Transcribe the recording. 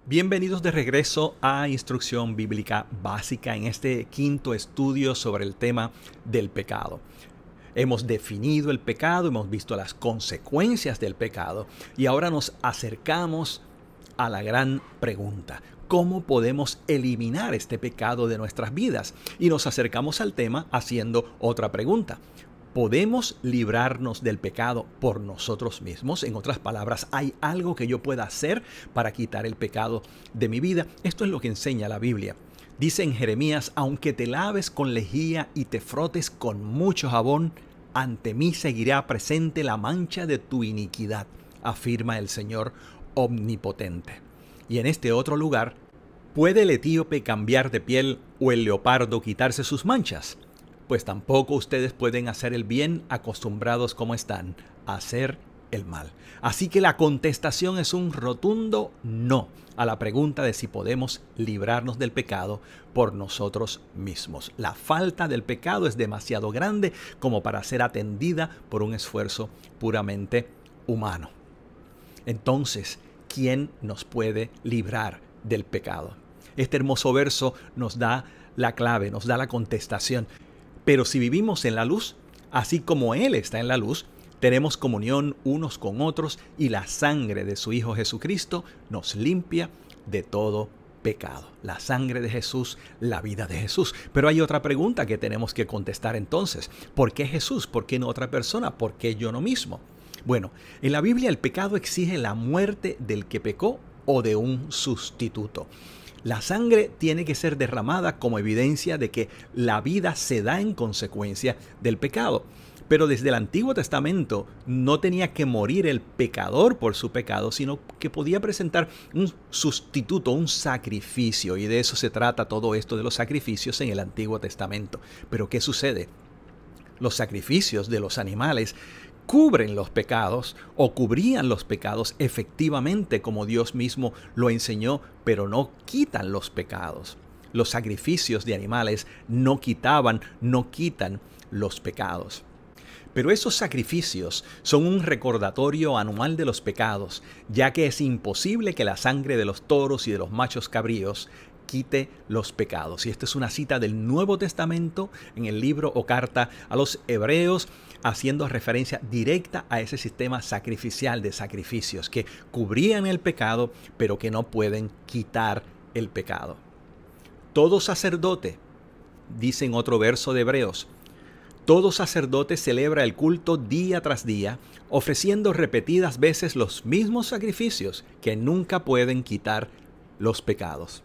Bienvenidos de regreso a Instrucción Bíblica Básica en este quinto estudio sobre el tema del pecado. Hemos definido el pecado, hemos visto las consecuencias del pecado y ahora nos acercamos a la gran pregunta: ¿cómo podemos eliminar este pecado de nuestras vidas? Y nos acercamos al tema haciendo otra pregunta: ¿podemos librarnos del pecado por nosotros mismos? En otras palabras, ¿hay algo que yo pueda hacer para quitar el pecado de mi vida? Esto es lo que enseña la Biblia. Dice en Jeremías: aunque te laves con lejía y te frotes con mucho jabón, ante mí seguirá presente la mancha de tu iniquidad, afirma el Señor omnipotente. Y en este otro lugar: ¿puede el etíope cambiar de piel o el leopardo quitarse sus manchas? Pues tampoco ustedes pueden hacer el bien, acostumbrados como están a hacer el mal. Así que la contestación es un rotundo no a la pregunta de si podemos librarnos del pecado por nosotros mismos. La falta del pecado es demasiado grande como para ser atendida por un esfuerzo puramente humano. Entonces, ¿quién nos puede librar del pecado? Este hermoso verso nos da la clave, nos da la contestación. Pero si vivimos en la luz, así como Él está en la luz, tenemos comunión unos con otros y la sangre de su Hijo Jesucristo nos limpia de todo pecado. La sangre de Jesús, la vida de Jesús. Pero hay otra pregunta que tenemos que contestar entonces: ¿por qué Jesús? ¿Por qué no otra persona? ¿Por qué yo no mismo? Bueno, en la Biblia el pecado exige la muerte del que pecó o de un sustituto. La sangre tiene que ser derramada como evidencia de que la vida se da en consecuencia del pecado. Pero desde el Antiguo Testamento no tenía que morir el pecador por su pecado, sino que podía presentar un sustituto, un sacrificio. Y de eso se trata todo esto de los sacrificios en el Antiguo Testamento. Pero ¿qué sucede? Los sacrificios de los animales cubren los pecados o cubrían los pecados efectivamente como Dios mismo lo enseñó, pero no quitan los pecados. Los sacrificios de animales no quitan los pecados. Pero esos sacrificios son un recordatorio anual de los pecados, ya que es imposible que la sangre de los toros y de los machos cabríos quite los pecados. Y esta es una cita del Nuevo Testamento en el libro o carta a los Hebreos, haciendo referencia directa a ese sistema sacrificial de sacrificios que cubrían el pecado, pero que no pueden quitar el pecado. Todo sacerdote, dice en otro verso de Hebreos, todo sacerdote celebra el culto día tras día, ofreciendo repetidas veces los mismos sacrificios que nunca pueden quitar los pecados.